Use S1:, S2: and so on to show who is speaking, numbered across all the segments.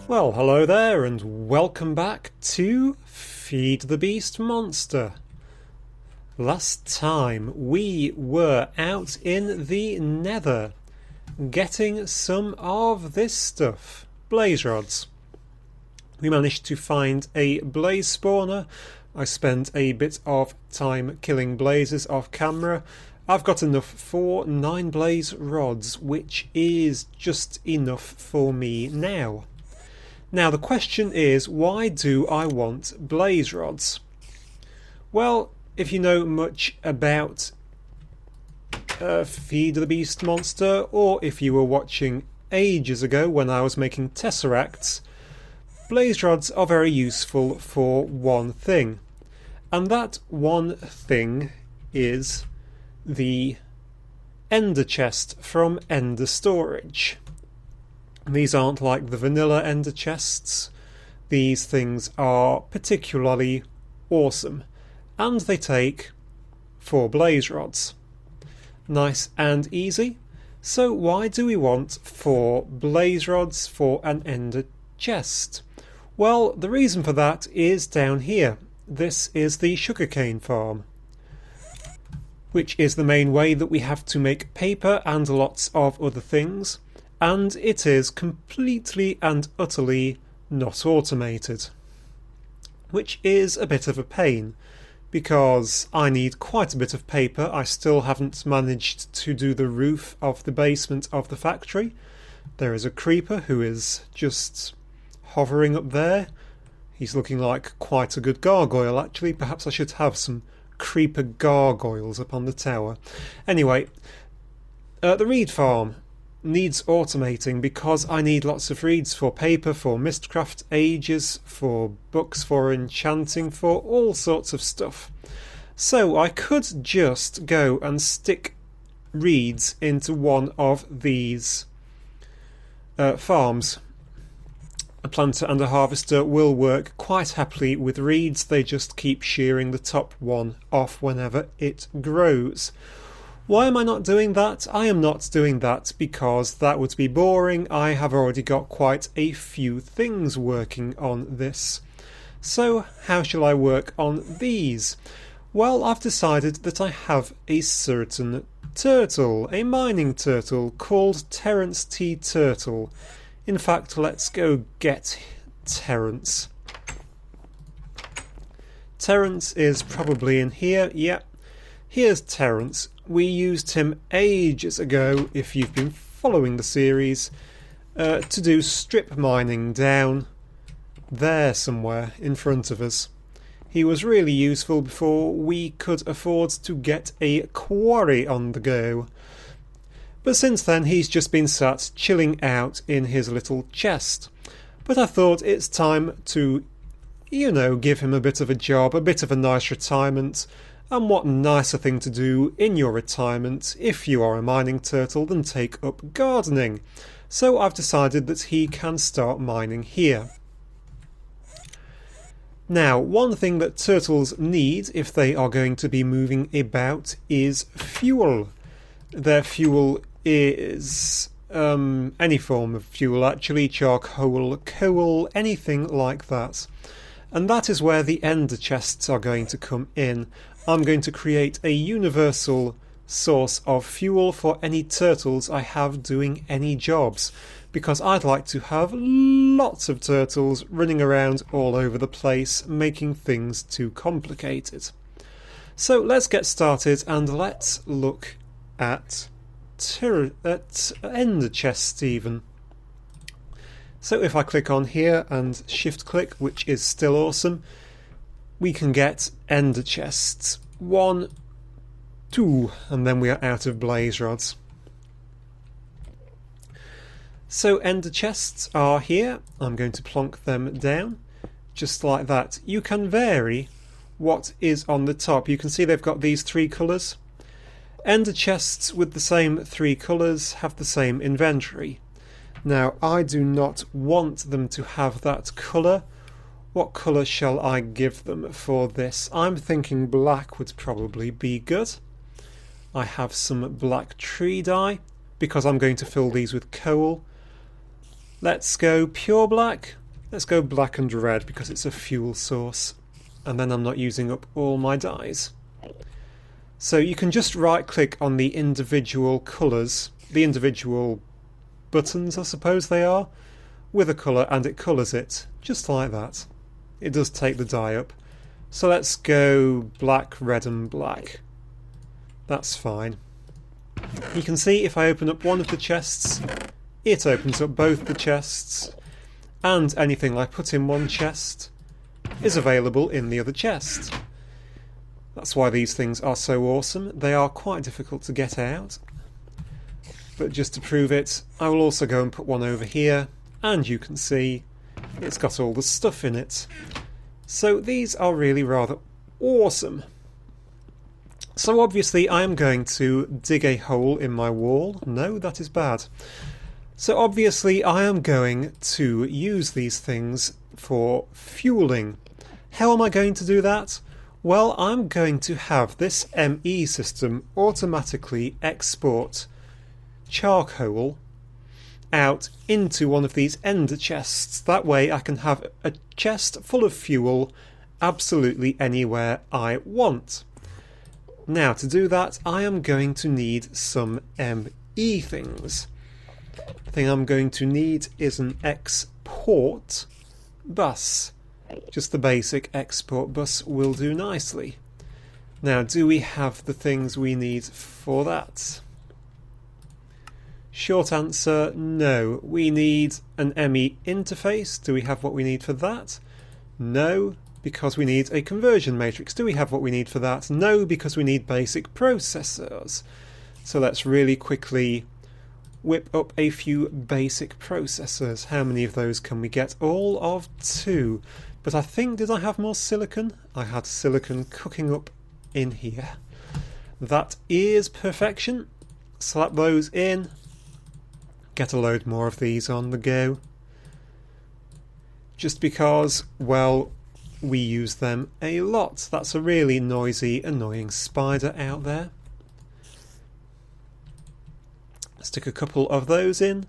S1: Well, hello there, and welcome back to Feed the Beast Monster. Last time we were out in the Nether getting some of this stuff, blaze rods. We managed to find a blaze spawner. I spent a bit of time killing blazes off camera. I've got enough for 9 blaze rods, which is just enough for me now. Now the question is, why do I want blaze rods? Well, if you know much about Feed the Beast Monster, or if you were watching ages ago when I was making tesseracts, blaze rods are very useful for one thing. And that one thing is the ender chest from Ender Storage. These aren't like the vanilla ender chests. These things are particularly awesome, and they take 4 blaze rods. Nice and easy. So why do we want 4 blaze rods for an ender chest? Well, the reason for that is down here. This is the sugarcane farm, which is the main way that we have to make paper and lots of other things. And it is completely and utterly not automated, which is a bit of a pain because I need quite a bit of paper. I still haven't managed to do the roof of the basement of the factory. There is a creeper who is just hovering up there. He's looking like quite a good gargoyle, actually. Perhaps I should have some creeper gargoyles up on the tower. Anyway, the reed farm needs automating because I need lots of reeds for paper, for Mistcraft ages, for books, for enchanting, for all sorts of stuff. So I could just go and stick reeds into one of these farms. A planter and a harvester will work quite happily with reeds. They just keep shearing the top one off whenever it grows. Why am I not doing that? I am not doing that because that would be boring. I have already got quite a few things working on this. So how shall I work on these? Well, I've decided that I have a certain turtle, a mining turtle called Terence T. Turtle. In fact, let's go get Terence. Terence is probably in here. Yeah, here's Terence. We used him ages ago, if you've been following the series, to do strip mining down there somewhere in front of us. He was really useful before we could afford to get a quarry on the go. But since then he's just been sat chilling out in his little chest. But I thought it's time to, give him a bit of a job, a bit of a nice retirement. And what nicer thing to do in your retirement, if you are a mining turtle, than take up gardening. So I've decided that he can start mining here. Now, one thing that turtles need if they are going to be moving about is fuel. Their fuel is any form of fuel, actually, charcoal, coal, anything like that. And that is where the ender chests are going to come in. I'm going to create a universal source of fuel for any turtles I have doing any jobs, because I'd like to have lots of turtles running around all over the place, making things too complicated. So let's get started and let's look at ender chests even. So if I click on here and shift click, which is still awesome, we can get ender chests. 1, 2, and then we are out of blaze rods. So ender chests are here. I'm going to plonk them down, just like that. You can vary what is on the top. You can see they've got these 3 colours. Ender chests with the same 3 colours have the same inventory. Now, I do not want them to have that colour. What colour shall I give them for this? I'm thinking black would probably be good. I have some black tree dye because I'm going to fill these with coal. Let's go pure black. Let's go black and red because it's a fuel source. And then I'm not using up all my dyes. So you can just right click on the individual colours, the individual buttons I suppose they are, with a colour, and it colours it, just like that. It does take the dye up. So let's go black, red and black. That's fine. You can see if I open up one of the chests, it opens up both the chests, and anything I put in one chest is available in the other chest. That's why these things are so awesome. They are quite difficult to get out. But just to prove it, I will also go and put one over here, and you can see it's got all the stuff in it. So these are really rather awesome. So obviously I am going to dig a hole in my wall. No, that is bad. So obviously I am going to use these things for fueling. How am I going to do that? Well, I'm going to have this ME system automatically export charcoal out into one of these ender chests. That way I can have a chest full of fuel absolutely anywhere I want. Now to do that I am going to need some ME things. The thing I'm going to need is an export bus. Just the basic export bus will do nicely. Now, do we have the things we need for that? Short answer, no. We need an ME interface. Do we have what we need for that? No, because we need a conversion matrix. Do we have what we need for that? No, because we need basic processors. So let's really quickly whip up a few basic processors. How many of those can we get? All of 2. But I think, did I have more silicon? I had silicon cooking up in here. That is perfection. Slap those in. Get a load more of these on the go. Just because, well, we use them a lot. That's a really noisy, annoying spider out there. Stick a couple of those in.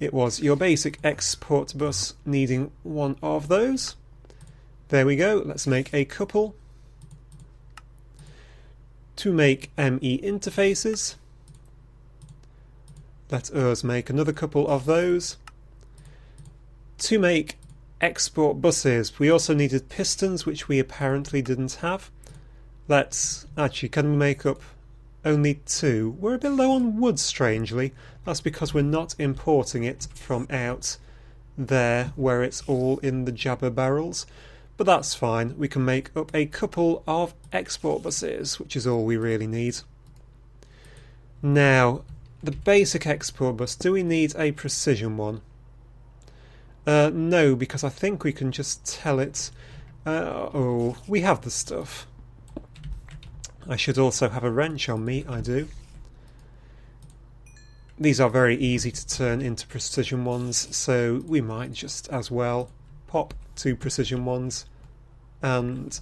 S1: It was your basic export bus needing one of those. There we go. Let's make a couple. To make ME interfaces, let us make another couple of those. To make export buses, we also needed pistons, which we apparently didn't have. Let's actually, can we make up only 2? We're a bit low on wood, strangely. That's because we're not importing it from out there where it's all in the jabber barrels. But that's fine. We can make up a couple of export buses, which is all we really need. Now, the basic export bus, do we need a precision one? No, because I think we can just tell it... oh, we have the stuff. I should also have a wrench on me, I do. These are very easy to turn into precision ones, so we might just as well pop 2 precision ones and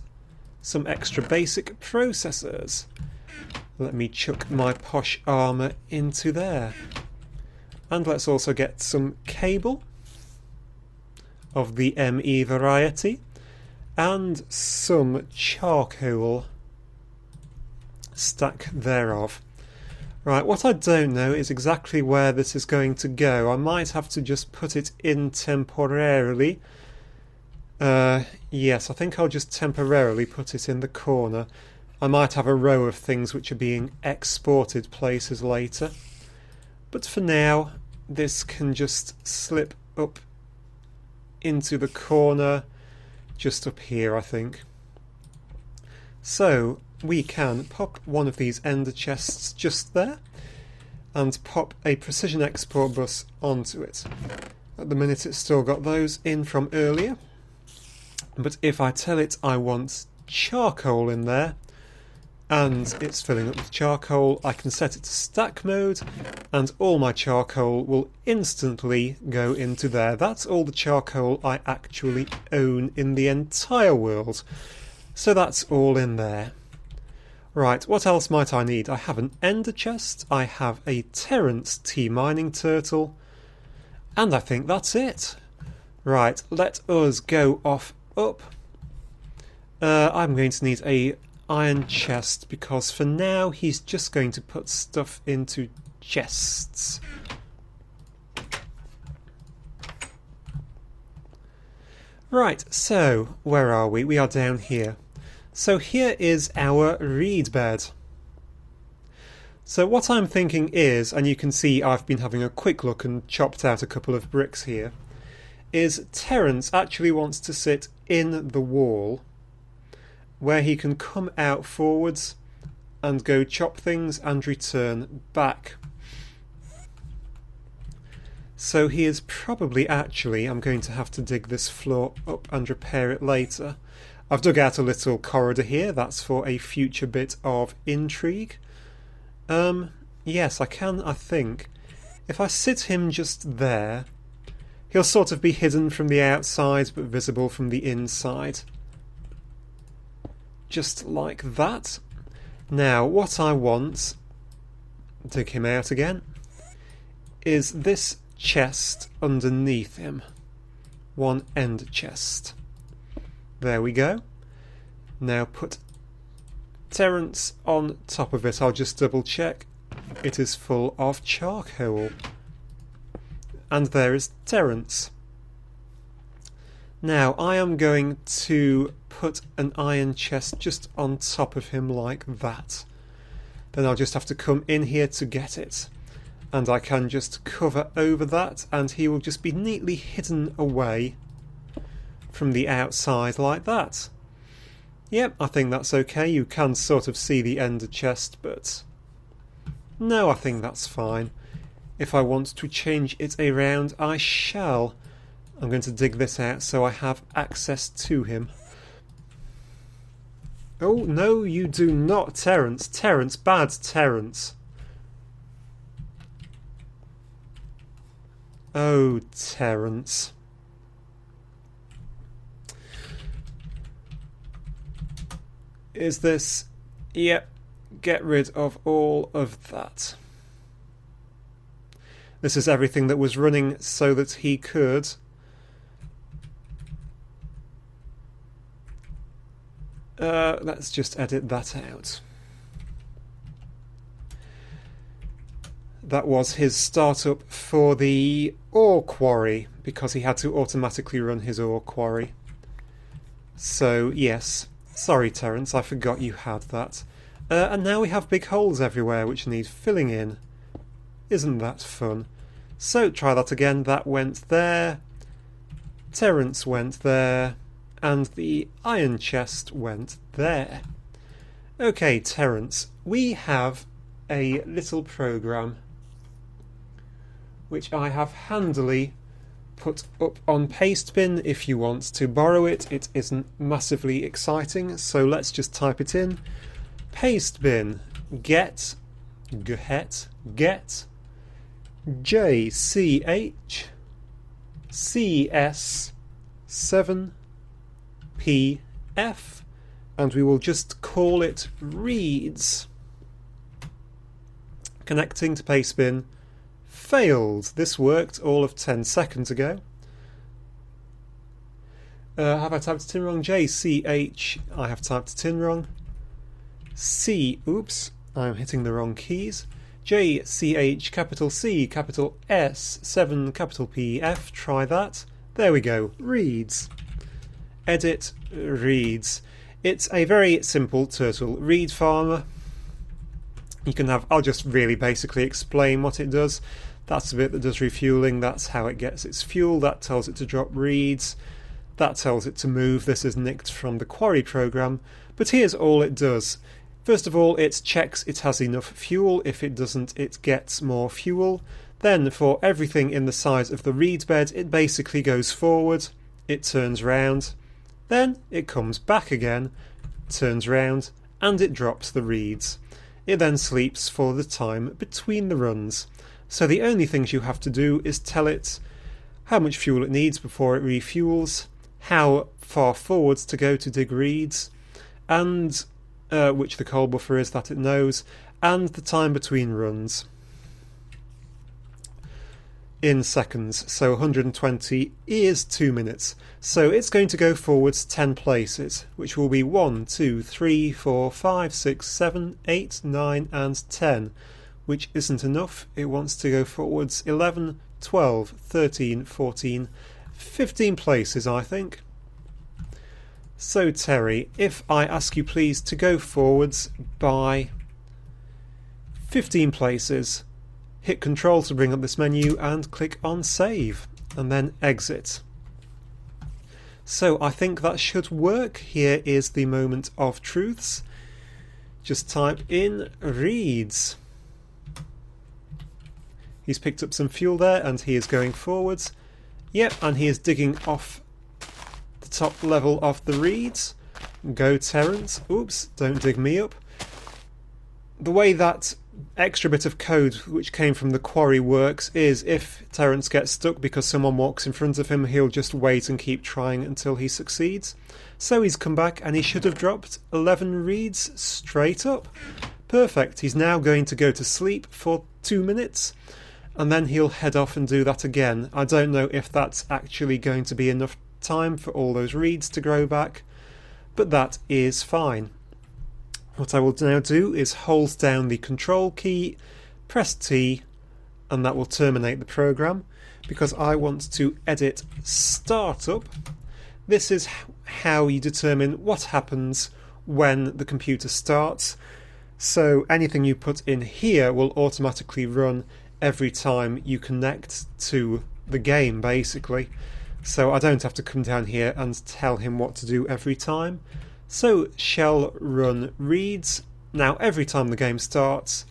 S1: some extra basic processors. Let me chuck my posh armour into there. And let's also get some cable of the ME variety and some charcoal stack thereof. Right, what I don't know is exactly where this is going to go. I might have to just put it in temporarily. Yes, I think I'll just temporarily put it in the corner. I might have a row of things which are being exported places later. But for now, this can just slip up into the corner, just up here, I think. So, we can pop one of these ender chests just there, and pop a precision export bus onto it. At the minute it's still got those in from earlier, but if I tell it I want charcoal in there, and it's filling up with charcoal, I can set it to stack mode, and all my charcoal will instantly go into there. That's all the charcoal I actually own in the entire world. So that's all in there. Right, what else might I need? I have an ender chest, I have a Terence tea mining turtle, And I think that's it. Right, let us go off up. I'm going to need a iron chest because for now he's just going to put stuff into chests. Right, so where are we? We are down here. So here is our reed bed. So what I'm thinking is, and you can see I've been having a quick look and chopped out a couple of bricks here, is Terence actually wants to sit in the wall where he can come out forwards and go chop things and return back. So he is probably actually, I'm going to have to dig this floor up and repair it later. I've dug out a little corridor here, that's for a future bit of intrigue. Yes, I can, I think. If I sit him just there, he'll sort of be hidden from the outside but visible from the inside. Just like that. Now, what I want, dig him out again, is this chest underneath him. One end chest. There we go. Now put Terence on top of it. I'll just double check. It is full of charcoal. And there is Terence. Now I am going to put an iron chest just on top of him like that. Then I'll just have to come in here to get it. And I can just cover over that and he will just be neatly hidden away from the outside like that. Yep, I think that's okay. You can sort of see the ender chest, but no, I think that's fine. If I want to change it around, I shall. I'm going to dig this out so I have access to him. Oh, no, you do not, Terence. Terence, bad Terence. Oh, Terence. Is this... Yep, get rid of all of that. This is everything that was running so that he could... let's just edit that out. That was his startup for the ore quarry, because he had to automatically run his ore quarry. So, yes. Sorry, Terence, I forgot you had that. And now we have big holes everywhere which need filling in. Isn't that fun? So, try that again. That went there. Terence went there. And the iron chest went there. Okay, Terence, we have a little program which I have handily put up on Pastebin. If you want to borrow it, it isn't massively exciting, so let's just type it in. Pastebin get JCH CS7PF, and we will just call it reads. Connecting to Pastebin. Failed. This worked all of 10 seconds ago. Have I typed it in wrong? JCH. I have typed it in wrong. C. Oops. I'm hitting the wrong keys. JCH capital C capital S 7 capital PF. Try that. There we go. Reads. Edit reads. It's a very simple turtle reed farmer. You can have. I'll just really basically explain what it does. That's the bit that does refueling, that's how it gets its fuel, that tells it to drop reeds, that tells it to move. This is nicked from the quarry program, but here's all it does. First of all, it checks it has enough fuel. If it doesn't, it gets more fuel. Then for everything in the size of the reed bed, it basically goes forward, it turns round, then it comes back again, turns round, and it drops the reeds. It then sleeps for the time between the runs. So the only things you have to do is tell it how much fuel it needs before it refuels, how far forwards to go to dig reeds, and which the coal buffer is that it knows, and the time between runs. in seconds, so 120 is 2 minutes. So it's going to go forwards 10 places, which will be 1, 2, 3, 4, 5, 6, 7, 8, 9 and 10, which isn't enough. It wants to go forwards 11, 12, 13, 14, 15 places, I think. So Terry, if I ask you please to go forwards by 15 places, hit Control to bring up this menu and click on Save, and then Exit. So I think that should work. Here is the moment of truths. Just type in reeds. He's picked up some fuel there and he is going forwards. Yep, and he is digging off the top level of the reeds. Go Terence. Oops, don't dig me up. The way that extra bit of code which came from the quarry works is if Terence gets stuck because someone walks in front of him, he'll just wait and keep trying until he succeeds. So he's come back and he should have dropped 11 reeds straight up. Perfect. He's now going to go to sleep for 2 minutes and then he'll head off and do that again. I don't know if that's actually going to be enough time for all those reeds to grow back, but that is fine. What I will now do is hold down the Control key, press T, and that will terminate the program because I want to edit startup. This is how you determine what happens when the computer starts. So anything you put in here will automatically run every time you connect to the game, basically. So I don't have to come down here and tell him what to do every time. So shell run reeds. Now every time the game starts,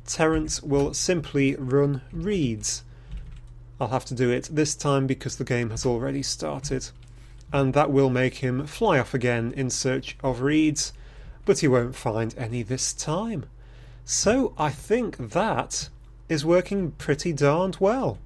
S1: Terence will simply run reeds. I'll have to do it this time because the game has already started. And that will make him fly off again in search of reeds, but he won't find any this time. So I think that is working pretty darned well.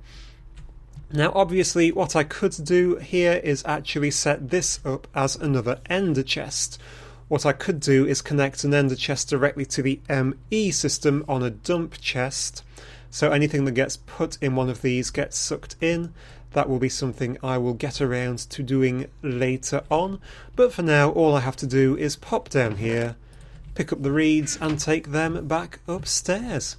S1: Now obviously what I could do here is actually set this up as another ender chest. What I could do is connect an ender chest directly to the ME system on a dump chest, so anything that gets put in one of these gets sucked in. That will be something I will get around to doing later on, but for now all I have to do is pop down here, pick up the reeds and take them back upstairs.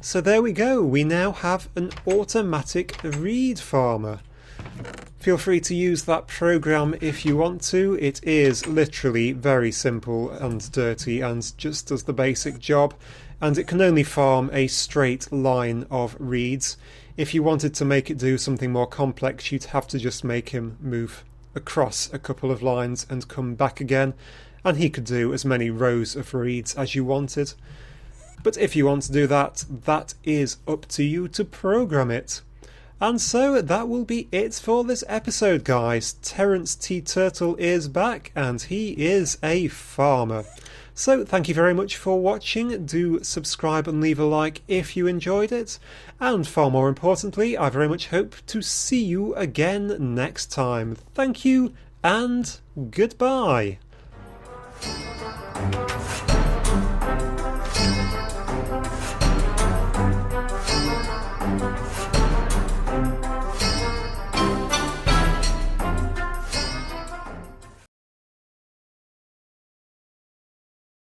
S1: So there we go, we now have an automatic reed farmer. Feel free to use that program if you want to. It is literally very simple and dirty and just does the basic job, and it can only farm a straight line of reeds. If you wanted to make it do something more complex, you'd have to just make him move across a couple of lines and come back again, and he could do as many rows of reeds as you wanted. But if you want to do that, that is up to you to program it. And so that will be it for this episode, guys. Terence T. Turtle is back and he is a farmer. So thank you very much for watching. Do subscribe and leave a like if you enjoyed it. And far more importantly, I very much hope to see you again next time. Thank you and goodbye.